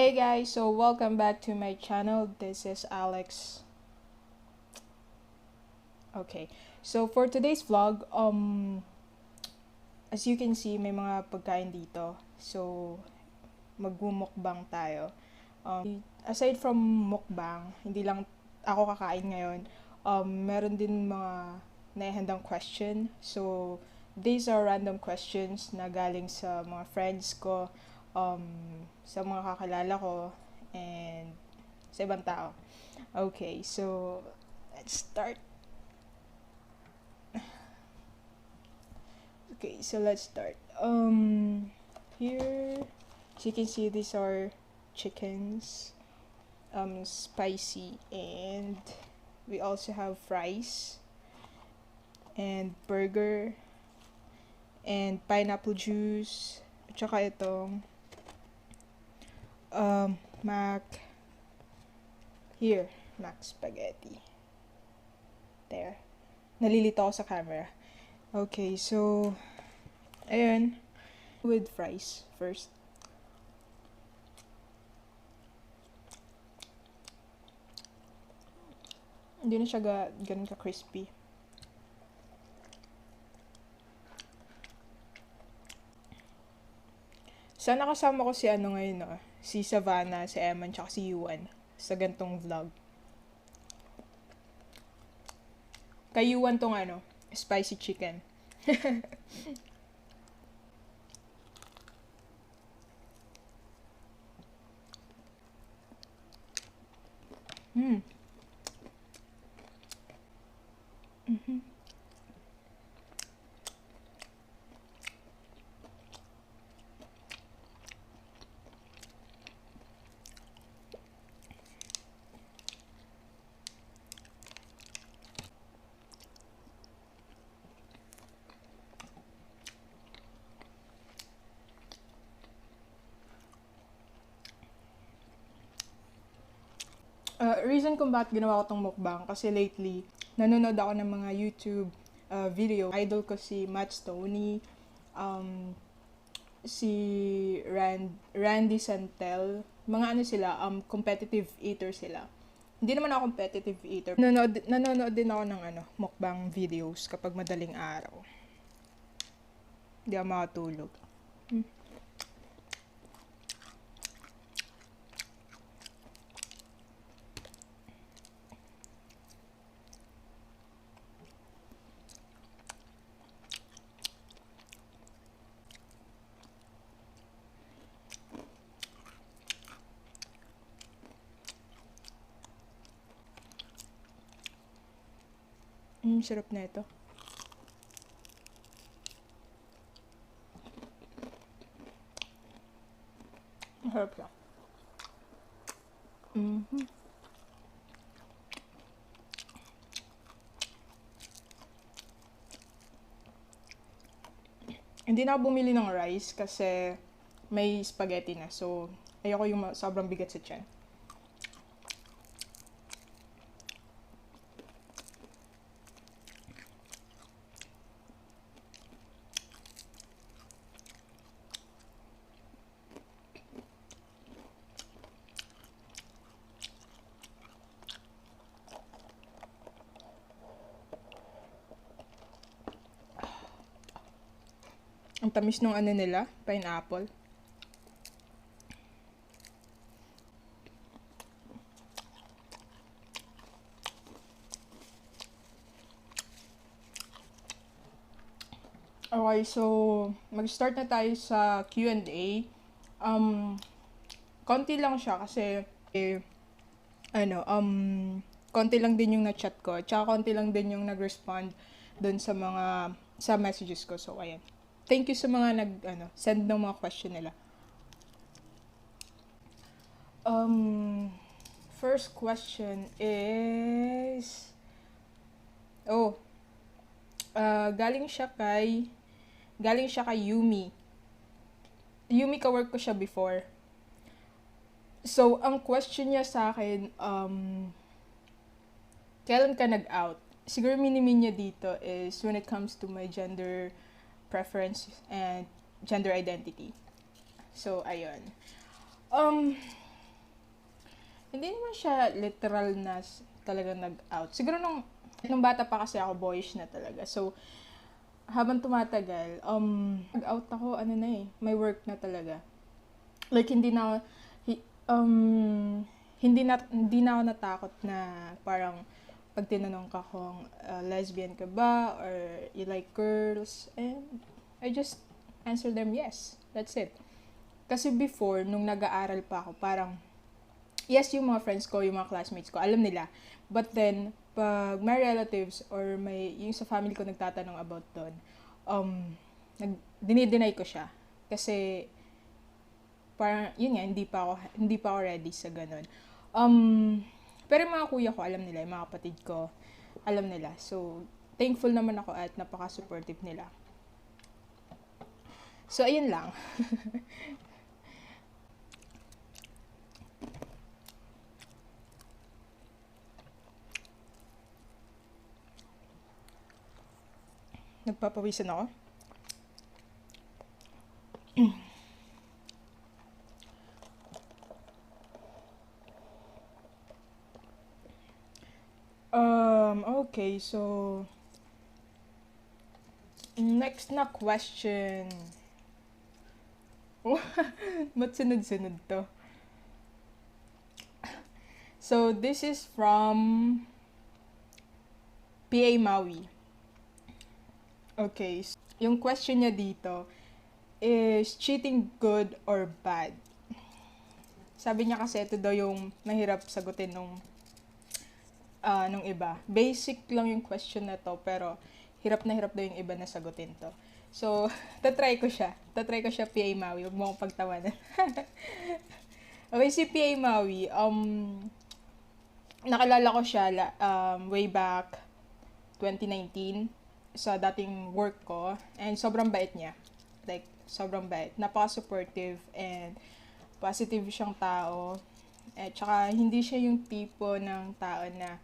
Hey guys, so welcome back to my channel. This is Alex. Okay, so for today's vlog, as you can see, may mga pagkain dito. So, magmumukbang tayo. Aside from mukbang, hindi lang ako kakain ngayon. Meron din mga naihandang question. So, these are random questions na galing sa mga friends ko, sa mga kakilala ko, and sa ibang tao. Okay, so let's start. Okay, so let's start. Here, as you can see, these are chickens, spicy, and we also have fries, and burger, and pineapple juice, at saka itong mac spaghetti. There. Nalilito ako sa camera. Okay, so, ayun. With fries first. Hindi na siya ganun ka-crispy. Sana kasama ko si ngayon, no? Si Savannah, si Eman, tsaka si Yuan sa gantong vlog. Kay Yuan tong spicy chicken. Mm. Mm-hmm. Reason kung bakit ginawa ko tong mukbang, kasi lately, nanonood ako ng mga YouTube video. Idol ko si Matt Stoney, si Randy Santel. Mga sila, competitive eater sila. Hindi naman ako competitive eater. Nanonood din ako ng mukbang videos kapag madaling araw. Hindi ako makatulog. Sarap na ito. Masarap siya. Hindi na ako bumili ng rice kasi may spaghetti na. So, ayoko yung sobrang bigat sa tiyan. Ang tamis nung nila, pineapple. Okay, so mag-start na tayo sa Q&A. Konti lang siya kasi konti lang din yung na-chat ko. Tsaka konti lang din yung nag-respond dun sa messages ko. So, ayan. Thank you sa mga send ng mga question nila. First question is galing siya kay Yumi. Yumi, ka-work ko siya before. So, ang question niya sa akin, kailan ka nag-out? Siguro mini-mean niya dito is when it comes to my gender preference and gender identity. So, ayun. hindi naman siya literal na talaga nag-out. Siguro nung bata pa kasi ako, boyish na talaga. So, habang tumatagal, nag-out ako, may work na talaga. Like, hindi na ako natakot na parang pag tinanong ka kung lesbian ka ba or you like girls, and I just answer them yes. That's it. Kasi before, nung nag-aaral pa ako, parang yes, yung mga friends ko, yung mga classmates ko, alam nila. But then, pag may relatives or yung sa family ko nagtatanong about doon, dinideny ko siya. Kasi, parang, yun nga, hindi pa ako ready sa ganun. Pero yung mga kuya ko, alam nila, yung mga kapatid ko, alam nila. So, thankful naman ako at napaka-supportive nila. So, ayun lang. Nagpapawisan ako. Okay, so next na question. Ba't sunod-sunod to? So, this is from PA Maui. Okay, so, yung question niya dito is cheating good or bad? Sabi niya kasi ito daw yung mahirap sagutin nung iba. Basic lang yung question na to, pero hirap daw yung iba na sagutin to. So, tatry ko siya. PA Maui. Huwag mo akong pagtawanan. Okay, si PA Maui, nakilala ko siya way back 2019 sa dating work ko. And sobrang bait niya. Like, sobrang bait. Napaka-supportive and positive siyang tao. At saka, hindi siya yung tipo ng tao na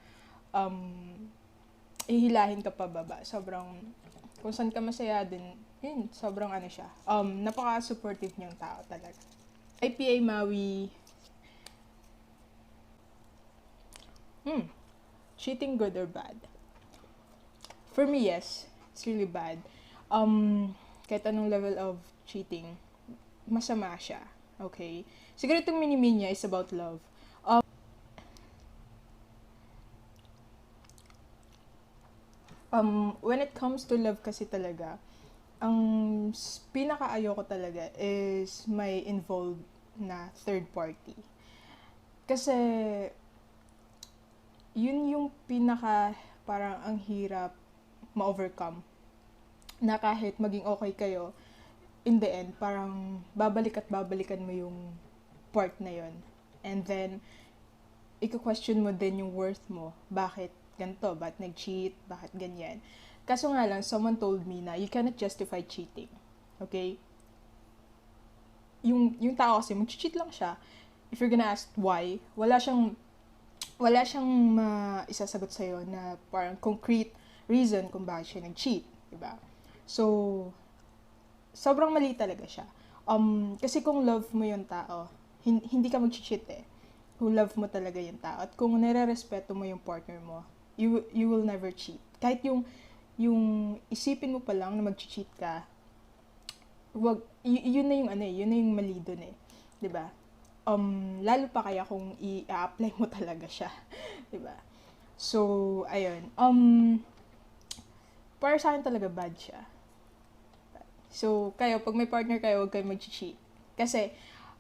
ihilahin ka pababa. Sobrang, kung saan ka masaya din, yun, sobrang siya. Napaka-supportive niyang tao talaga. IPA Maui, cheating good or bad? For me, yes. It's really bad. Kahit anong level of cheating, masama siya. Okay? Siguro itong mini-min niya is about love. When it comes to love kasi talaga, ang pinaka-ayoko talaga is may involved na third party. Kasi, yun yung parang ang hirap ma-overcome. Na kahit maging okay kayo, in the end, parang babalikan mo yung part na yun. And then, i-question mo din yung worth mo. Bakit ganito? Bakit nag-cheat? Bakit ganyan? Kaso nga lang, someone told me na you cannot justify cheating. Okay? Yung tao kasi, mag-cheat lang siya. If you're gonna ask why, wala siyang isasagot sa'yo na parang concrete reason kung bakit siya nag-cheat. Diba? So, sobrang mali talaga siya. Kasi kung love mo yung tao, hindi ka mag-cheat eh. Kung love mo talaga yung tao. At kung nire-respeto mo yung partner mo, you will never cheat. Kahit yung isipin mo pa lang na mag-cheat ka, yun na yung mali dun eh. 'Di ba? Lalo pa kaya kung i-apply mo talaga siya, 'di ba? So, ayun. Para sa akin talaga bad siya. So, pag may partner kayo, huwag kayong mag-cheat. Kasi,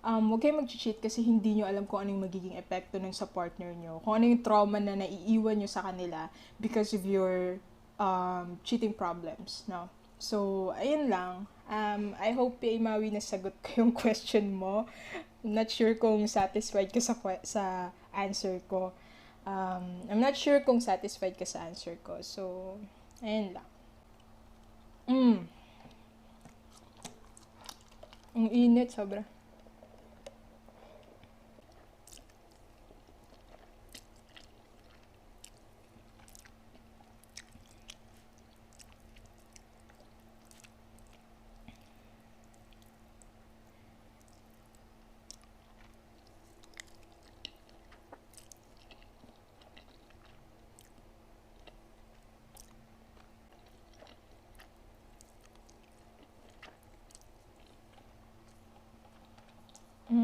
huwag kayong mag-cheat kasi hindi nyo alam kung ano yung magiging epekto nun sa partner nyo. Kung ano yung trauma na naiiwan nyo sa kanila because of your cheating problems, no? So, ayun lang. I hope, Maui, nasagot ko yung question mo. I'm not sure kung satisfied ka sa answer ko. I'm not sure kung satisfied ka sa answer ko. So, ayun lang. Ang init, sobra. So,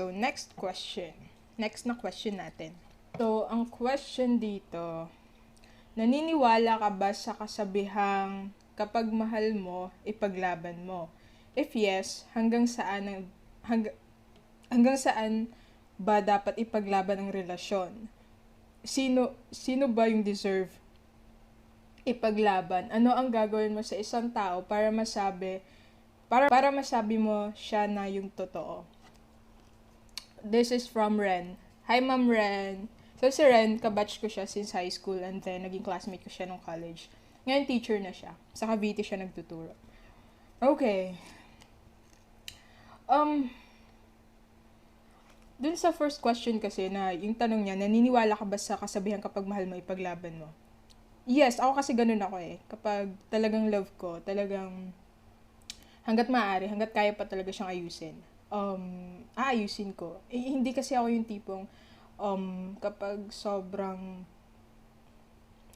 next question. Next na question natin. So, ang question dito, naniniwala ka ba sa kasabihang kapag mahal mo, ipaglaban mo? If yes, hanggang saan ba dapat ipaglaban ang relasyon? Sino ba yung deserve ipaglaban? Ano ang gagawin mo sa isang tao para masabi mo siya na yung totoo? This is from Ren. Hi, Ma'am Ren. So, si Ren, kabatch ko siya since high school and then naging classmate ko siya nung college. Ngayon, teacher na siya. Sa Cavite siya nagtuturo. Okay. Dun sa first question kasi na yung tanong niya, naniniwala ka ba sa kasabihan kapag mahal mo, ipaglaban mo? Yes, ako kasi ganun ako eh. Kapag talagang love ko, talagang hanggat maaari, hanggat kaya pa talaga siyang ayusin. Aayusin ko. Hindi kasi ako yung tipong kapag sobrang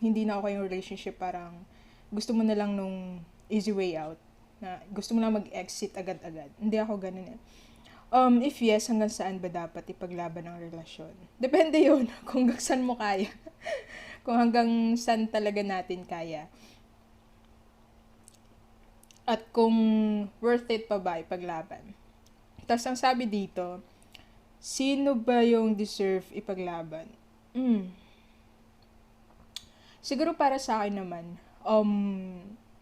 hindi na ako yung relationship, parang gusto mo na lang nung easy way out. Na gusto mo na mag-exit agad-agad. Hindi ako ganun eh. If yes, hanggang saan ba dapat ipaglaban ang relasyon? Depende yun kung hanggang saan mo kaya. Kung hanggang saan talaga natin kaya. At kung worth it pa ba ipaglaban. Tapos ang sabi dito, sino ba yung deserve ipaglaban? Siguro para sa akin naman,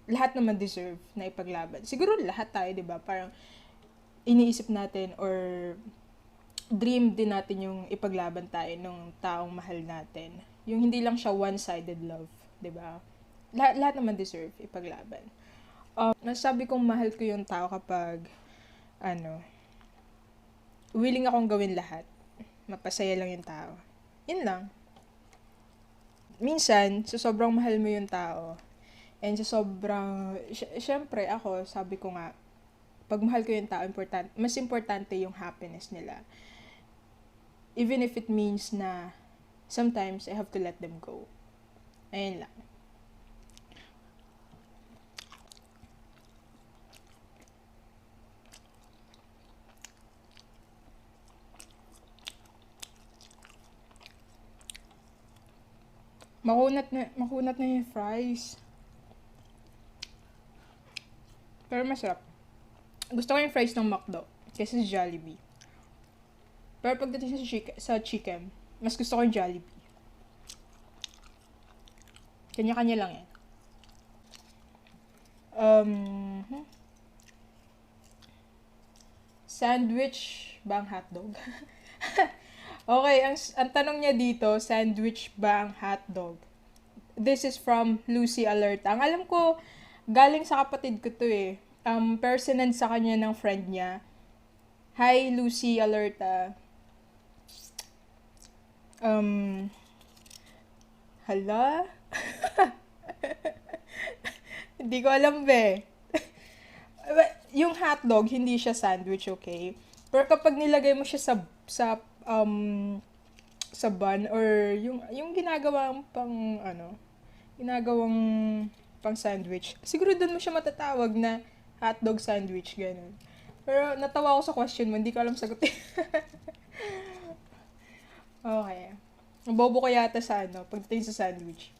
lahat naman deserve na ipaglaban. Siguro lahat tayo, di ba? Parang iniisip natin or dream din natin yung ipaglaban tayo ng taong mahal natin. Yung hindi lang siya one-sided love, di ba? Lahat naman deserve ipaglaban. Nasabi kong mahal ko yung tao kapag willing akong gawin lahat. Mapasaya lang yung tao. Yun lang. Minsan, sa sobrang mahal mo yung tao, and sa sobrang, syempre ako, sabi ko nga, pag mahal ko yung tao, mas importante yung happiness nila. Even if it means na sometimes I have to let them go. Ayun lang. Makunat na yung fries. Pero masarap. Gusto ko yung fries ng McDo kaysa sa Jollibee. Pero pagdating sa chicken, mas gusto ko yung Jollibee. Kanya-kanya lang yan. Sandwich ba ang hotdog? Okay, ang tanong niya dito, sandwich ba ang hotdog? This is from Lucy Alerta. Ang alam ko, galing sa kapatid ko to eh. Pero sinend sa kanya ng friend niya. Hi, Lucy Alerta. Hala? Hindi ko alam be. Yung hotdog, hindi siya sandwich, okay? Pero kapag nilagay mo siya sa bun or yung ginagawang pang sandwich. Siguro doon mo siya matatawag na hotdog sandwich, ganun. Pero natawa ako sa question mo, hindi ko alam sagutin. Okay. Bobo ko yata sa pagdating sa sandwich.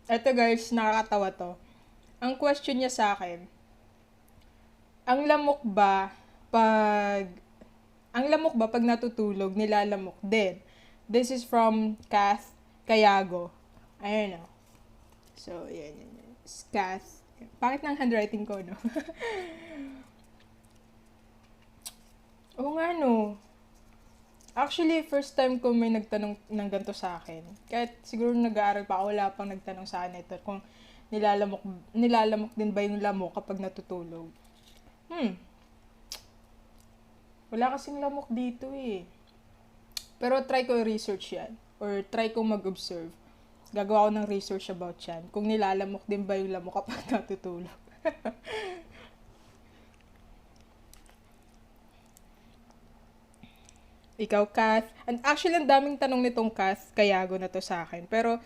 Eto guys, nakakatawa to. Ang question niya sa akin, ang lamok ba pag natutulog, nilalamok din? This is from Kath Kayago. Ayun o. So, yan. Kath. Pangit ng handwriting ko, no? Oo nga, no. Actually, first time ko may nagtanong ng ganito sa akin. Kahit siguro nag-aaral pa ako, wala pang nagtanong sa akin ito kung nilalamok din ba yung lamok kapag natutulog. Wala kasing lamok dito eh. Pero try ko research yan. Or try ko mag-observe. Gagawa ako ng research about yan. Kung nilalamok din ba yung lamok kapag natutulog. Ikaw, Kath. And actually, ang daming tanong nitong Kath Kayago na to sa akin. Pero,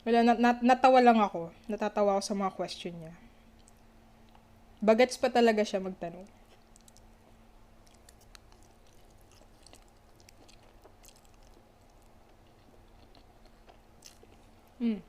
wala, natawa lang ako. Natatawa ako sa mga question niya. Bagets pa talaga siya magtanong. Hmm.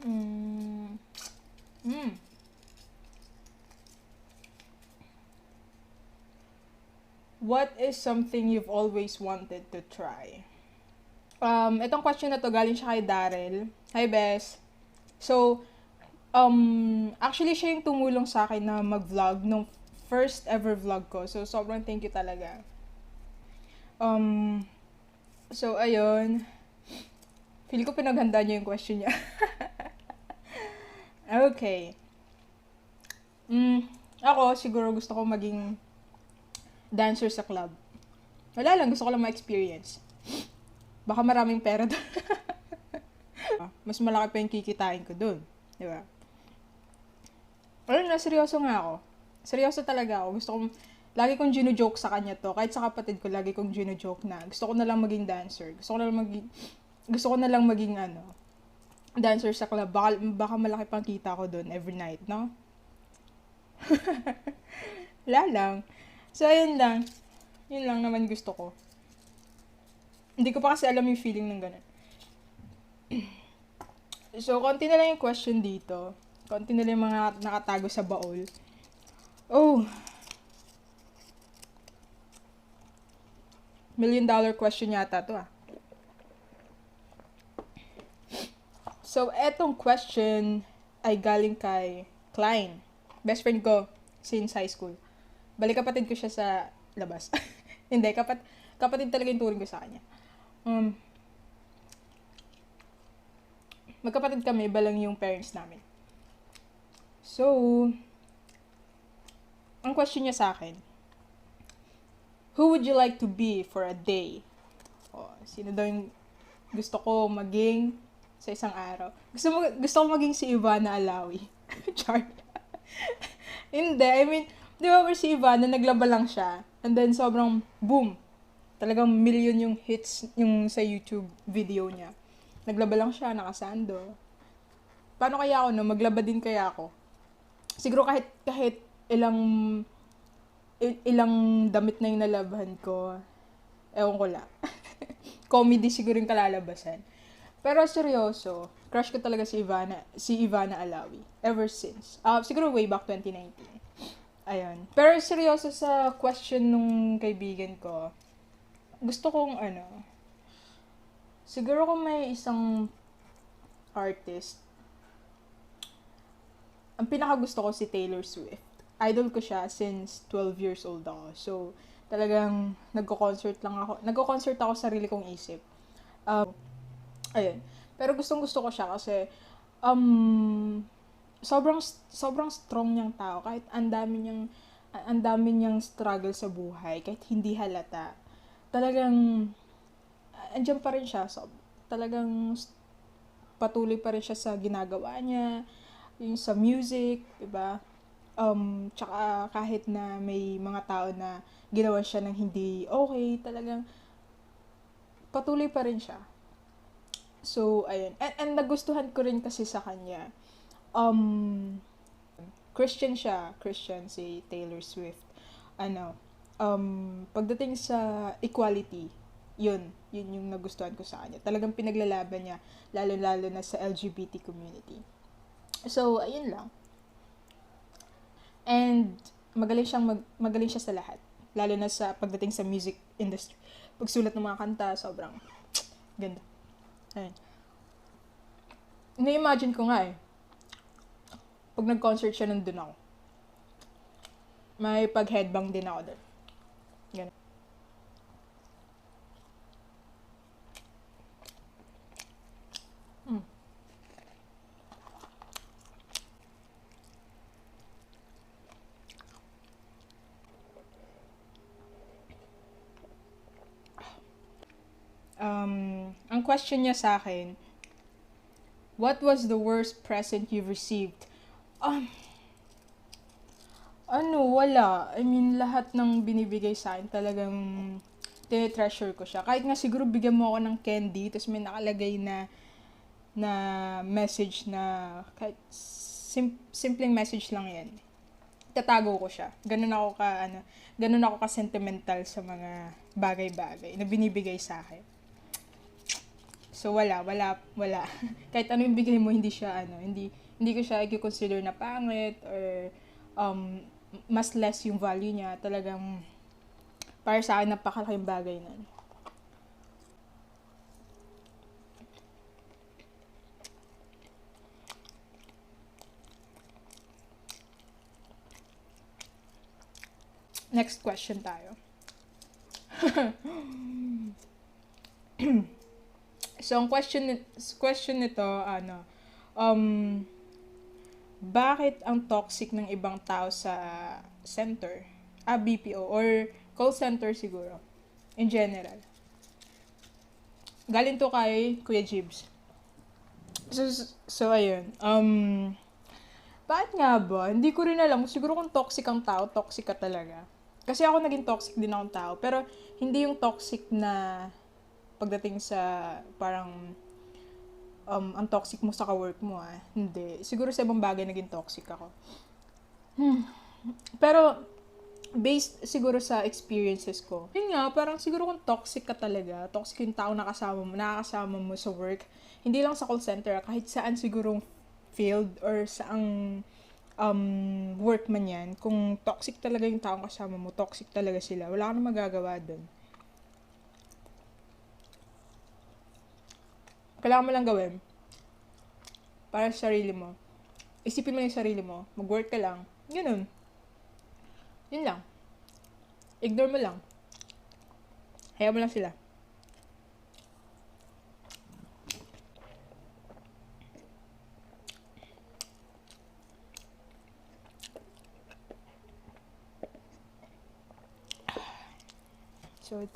Mm. Mm. What is something you've always wanted to try? Itong question na to galing siya kay Daryl. Hi, Bes. So, actually siya yung tumulong sa akin na mag-vlog nung first ever vlog ko. So, sobrang thank you talaga. So, ayun. Feel ko pinaghanda niyo yung question niya. Okay. Ako, siguro gusto ko maging dancer sa club. Wala lang, gusto ko lang ma-experience. Baka maraming pera doon. Mas malaki pa yung kikitain ko doon. Di ba? Ayun na, seryoso nga ako. Seryoso talaga ako. Gusto kong, lagi kong gino-joke sa kanya to. Kahit sa kapatid ko, lagi kong gino-joke na. Gusto ko na lang maging dancer. Gusto ko na lang maging dancer sa club. Baka malaki pang kita ko doon every night, no? Wala lang. So, ayun lang. Yun lang naman gusto ko. Hindi ko pa kasi alam yung feeling ng ganun. So, konti na lang yung question dito. Konti na lang yung mga nakatago sa baul. Oh. $1 million question yata to So, etong question ay galing kay Klein. Best friend ko since high school. Balik kapatid ko siya sa labas. Hindi, kapatid talaga yung turing ko sa kanya. Magkapatid kami, iba lang yung parents namin. So, ang question niya sa akin, who would you like to be for a day? Sino daw yung gusto ko maging sa isang araw? Gusto ko maging si Ivana Alawi. Char. Hindi, I mean, di ba si Ivana, naglaba lang siya. And then, sobrang boom. Talagang million yung hits yung sa YouTube video niya. Naglaba lang siya, nakasando. Paano kaya ako, no? Maglaba din kaya ako. Siguro kahit ilang damit na yung nalabahan ko, ewan ko lang. Comedy siguro yung kalalabasan. Pero seryoso, crush ko talaga si Ivana Alawi. Ever since. Siguro way back 2019. Ayun. Pero seryoso sa question nung kaibigan ko, gusto kong siguro kung may isang artist, ang pinakagusto ko si Taylor Swift. Idol ko siya since 12 years old ako. So, talagang nagko-concert ako sa sarili kong isip. Ayun. Pero gustong-gusto ko siya kasi sobrang strong niyang tao. Kahit ang dami niyang struggle sa buhay, kahit hindi halata. Talagang andiyan pa rin siya. So, talagang patuloy pa rin siya sa ginagawa niya, yung sa music, 'di ba? Tsaka kahit na may mga tao na ginawa siya ng hindi okay, talagang patuloy pa rin siya. So, ayun. And nagustuhan ko rin kasi sa kanya. Christian siya. Christian si Taylor Swift. Pagdating sa equality, yun yung nagustuhan ko sa kanya. Talagang pinaglalaban niya, lalo-lalo na sa LGBT community. So, ayun lang. And, magaling siya sa lahat. Lalo na sa pagdating sa music industry. Pagsulat ng mga kanta, sobrang ganda. Ayun. Na-imagine ko nga eh. Pag nag-concert siya, nandun ako. May pag-headbang din ako doon. Ganun. Ang question niya sa akin, what was the worst present you've received? Wala. I mean, lahat ng binibigay sa akin talagang tinetreasure ko siya. Kahit nga siguro bigyan mo ako ng candy, tapos may nakalagay na message na kahit simpleng message lang yan. Tatago ko siya. Ganun ako ka sentimental sa mga bagay-bagay na binibigay sa akin. So wala. Kahit ano yung bigay mo, hindi ko siya i-consider na pangit or mas less yung value niya. Talagang para sa akin napakalaking bagay na. Next question tayo. So, ang question nito, bakit ang toxic ng ibang tao sa center? BPO or call center siguro. In general. Galing to kay Kuya Jibs. So ayun. Bakit nga ba? Hindi ko rin alam. Siguro kung toxic ang tao, toxic ka talaga. Kasi ako naging toxic din akong tao. Pero hindi yung toxic na pagdating sa parang ang toxic mo sa ka-work mo Hindi. Siguro sa ibang bagay naging toxic ako. Pero based siguro sa experiences ko. Yun nga, parang siguro kung toxic ka talaga, toxic yung tao nakakasama mo sa work, hindi lang sa call center, kahit saan sigurong field or saang work man yan, kung toxic talaga yung taong kasama mo, toxic talaga sila, wala ka na magagawa dun. Kailangan mo lang gawin para sa sarili mo. Isipin mo yung sarili mo, mag-work ka lang, ganun. Yun lang. Ignore mo lang. Hayaan mo lang sila. So,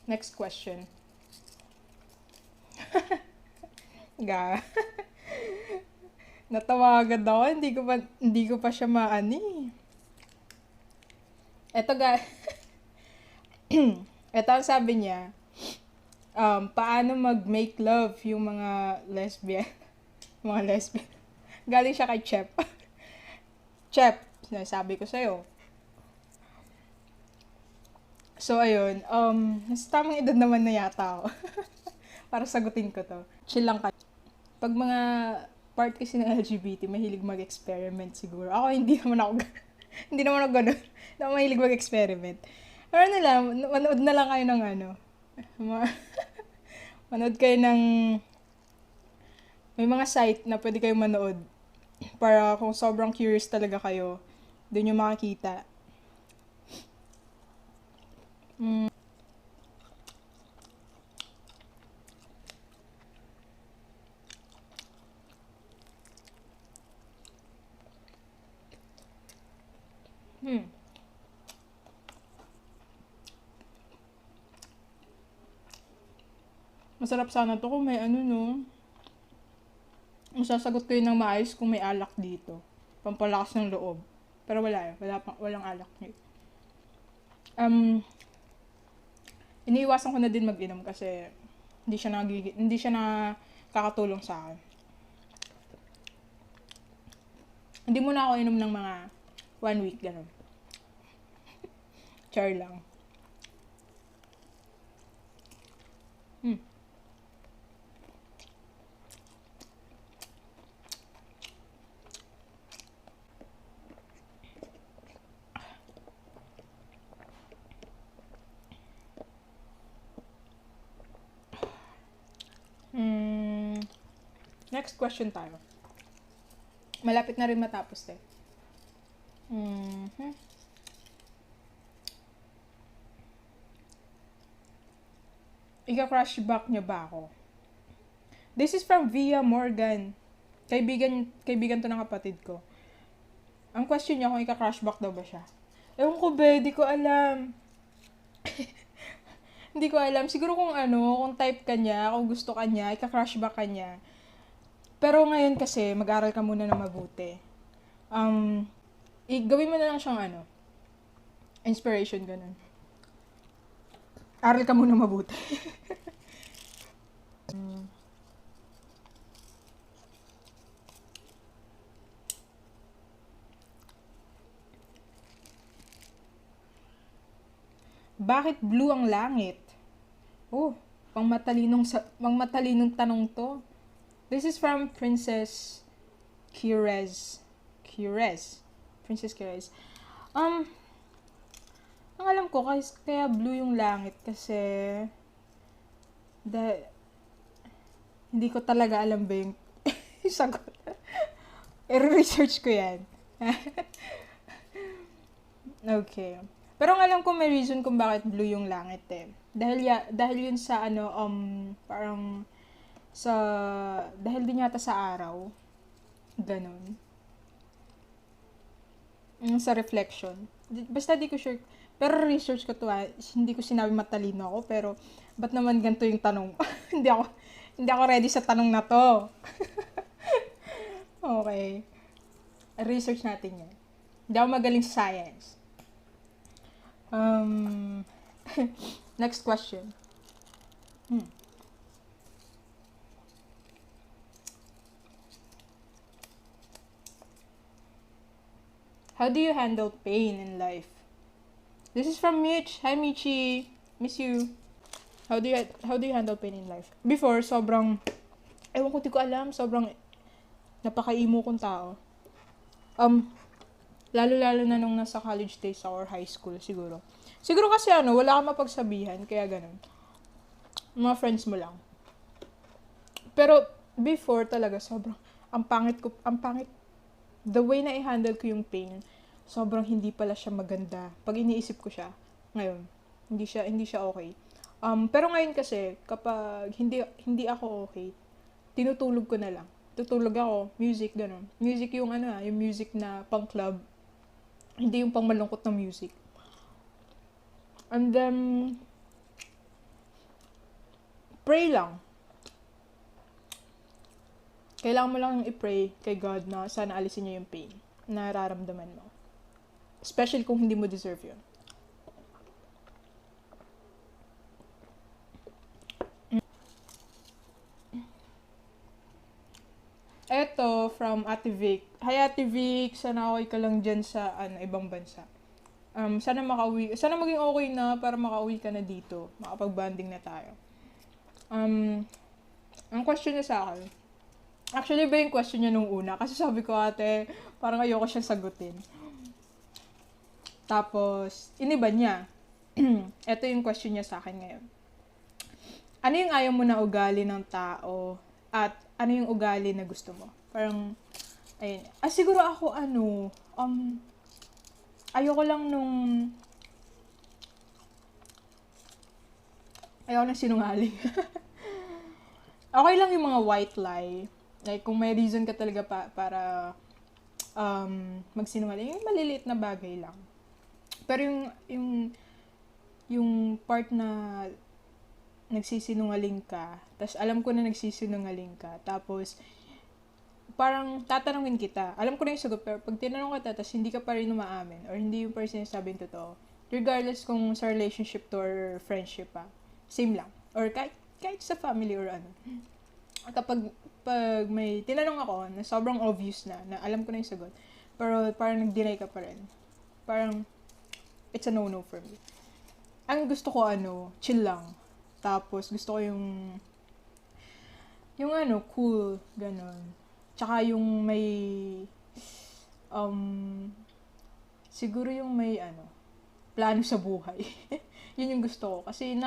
next question. Natawa agad ako. Hindi ko pa siya maani. Eto Eto ang sabi niya. Paano mag-make love yung mga lesbian? Mga lesbian. Galing siya kay Chep. Chep, sabi ko sa'yo. So, ayun. Nasa tamang edad naman na yata ako. Para sagutin ko to. Chill lang ka. Pag mga part kasi ng LGBT, mahilig mag-experiment siguro. Ako, hindi naman ako ganun. Hindi ako mahilig mag-experiment. Pero manood na lang kayo ng manood kayo ng may mga site na pwede kayong manood. Para kung sobrang curious talaga kayo, doon yung makikita. Masarap sana to kung may masasagot ko yun ng maayos kung may alak dito. Pampalakas ng loob. Pero walang alak. Iniiwasan ko na din mag-inom kasi hindi siya nakakatulong sa akin. Hindi muna ako inom ng mga 1 week, ganun. Char lang. Next question tayo. Malapit na rin matapos eh. Ika-crush back niya ba ako? This is from Via Morgan. Kaibigan to ng kapatid ko. Ang question niya kung ika-crush back daw ba siya. Ewan ko be, di ko alam. Hindi ko alam. Siguro kung type ka niya, kung gusto ka niya, ika-crush back ka niya. Pero ngayon kasi, mag-aral ka muna na mabuti. Gawin mo na lang siyang inspiration, ganun. Aral ka muna mabuti. Bakit blue ang langit? Oh, pangmatalinong tanong to. This is from Princess Curez. Princess Curez. Ang alam ko, kaya blue yung langit kasi hindi ko talaga alam ba yung sagot. I-research ko yan. Okay. Pero ang alam ko may reason kung bakit blue yung langit eh. Dahil yun sa parang dahil din yata sa araw. Ganon. Sa reflection. Basta di ko sure. Pero research ko to hindi ko sinabi matalino ako, pero ba't naman ganito yung tanong? hindi ako ready sa tanong na to. Okay. Research natin yan. Hindi ako magaling sa science. Next question. How do you handle pain in life? This is from Mitch. Hi Michi. Miss you. How do you handle pain in life? Before, sobrang di ko alam, sobrang napaka-emo kong tao. Lalo na nung nasa college days or high school siguro. Siguro kasi wala kang mapagsabihan, kaya ganun. Mga friends mo lang. Pero before talaga sobrang ang pangit. The way na i-handle ko yung pain, sobrang hindi pala siya maganda. Pag iniisip ko siya, ngayon, hindi siya okay. Pero ngayon kasi, kapag hindi ako okay, tinutulog ko na lang. Tutulog ako, music, gano'n. Music yung yung music na pang club. Hindi yung pang malungkot na music. And then, pray lang. Kailangan mo lang i-pray kay God na sana alisin niya yung pain na nararamdaman mo. Especially kung hindi mo deserve yun. Eto, from Ate Vic. Hi Ate Vic, sana okay ka lang dyan sa ibang bansa. Sana maging okay na para makauwi ka na dito. Makapag-bonding na tayo. Ang question niya sa akin, actually ba yung question niya nung una? Kasi sabi ko ate, parang ayoko siyang sagutin. Tapos, iniba niya. Ito yung question niya sa akin ngayon. Ano yung ayaw mo na ugali ng tao? At ano yung ugali na gusto mo? Parang, ayun. Siguro ako ayoko lang ayoko na sinungaling. Okay lang yung mga white lie. Like, kung may reason ka talaga para magsinungaling, yung maliliit na bagay lang. Pero yung part na nagsisinungaling ka, tapos alam ko na nagsisinungaling ka, tapos parang tatanungin kita. Alam ko na yung sagot, pero pag tinanong ka tapos hindi ka pa rin umaamin, or hindi yung person yung sabihin totoo, regardless kung sa relationship to or friendship same lang. Or kahit sa family or kapag may tinanong ako na sobrang obvious na alam ko na yung sagot, pero parang nag-deny ka pa rin. Parang, it's a no-no for me. Ang gusto ko chill lang. Tapos, gusto ko yung cool, ganon. Tsaka yung may, siguro yung may, plano sa buhay. Yun yung gusto ko. Kasi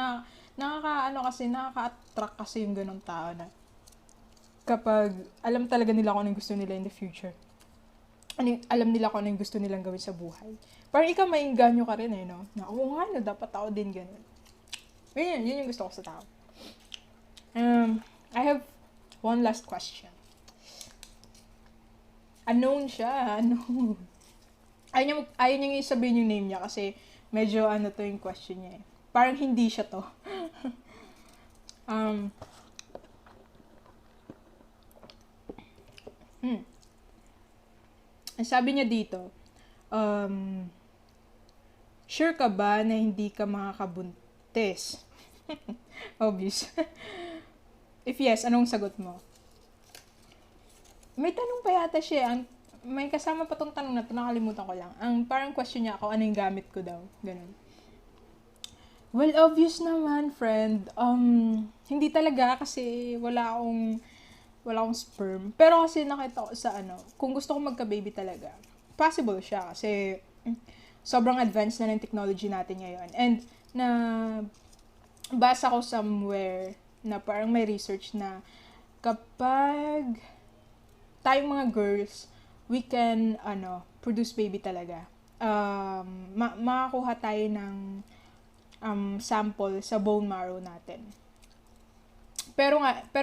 nakaka-attract kasi yung ganong tao na kapag alam talaga nila kung ano yung gusto nila in the future. Alam nila kung ano yung gusto nilang gawin sa buhay. Parang ikaw maingganyo ka rin no? Na, oo nga, no, dapat ako din ganun. Yun yung gusto ko sa tao. I have one last question. Unknown siya, unknown. Ayaw niya sabihin yung name niya kasi medyo to yung question niya eh. Parang hindi siya to. Ang sabi niya dito, sure ka ba na hindi ka makakabuntis? Obvious. If yes, anong sagot mo? May tanong pa yata siya. May kasama pa tong tanong na to, nakalimutan ko lang. Ang parang question niya ako, ano yung gamit ko daw. Ganun. Well, obvious naman, friend. Hindi talaga kasi wala akong sperm. Pero kasi nakita ko sa kung gusto ko magka-baby talaga, possible siya kasi sobrang advanced na ng technology natin ngayon. And na basa ko somewhere na parang may research na kapag tayong mga girls, we can produce baby talaga. Makakuha tayo ng sample sa bone marrow natin. Pero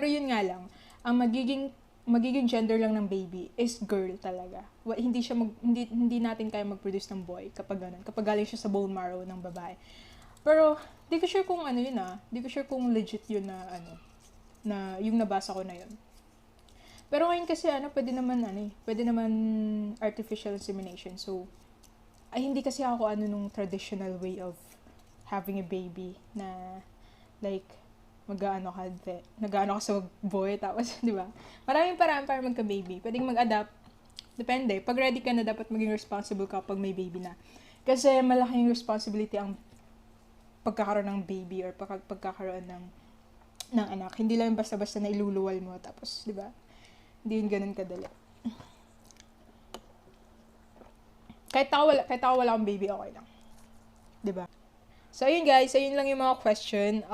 yun nga lang, ang magiging gender lang ng baby is girl talaga. Hindi natin kaya mag-produce ng boy kapag ganun. Kapag galing siya sa bone marrow ng babae. Pero di ko sure kung yun Di ko sure kung legit yun na yung nabasa ko na yun. Pero ngayon kasi pwede naman artificial insemination. So hindi kasi ako nung traditional way of having a baby na like nag-aano ka sa boy, tapos, di ba? Maraming paraan para magka-baby. Pwedeng mag-adapt. Depende. Pag ready ka na, dapat maging responsible ka pag may baby na. Kasi malaking responsibility ang pagkakaroon ng baby or pagkakaroon ng anak. Hindi lang basta-basta na iluluwal mo. Tapos, di ba? Hindi yun ganun kadali. Kahit ako wala akong baby, okay lang. Di ba? So, ayun guys. Ayun lang yung mga question.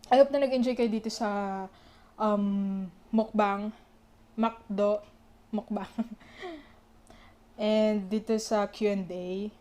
I hope na nag-enjoy kayo dito sa McDo, MUKBANG. And dito sa QandA.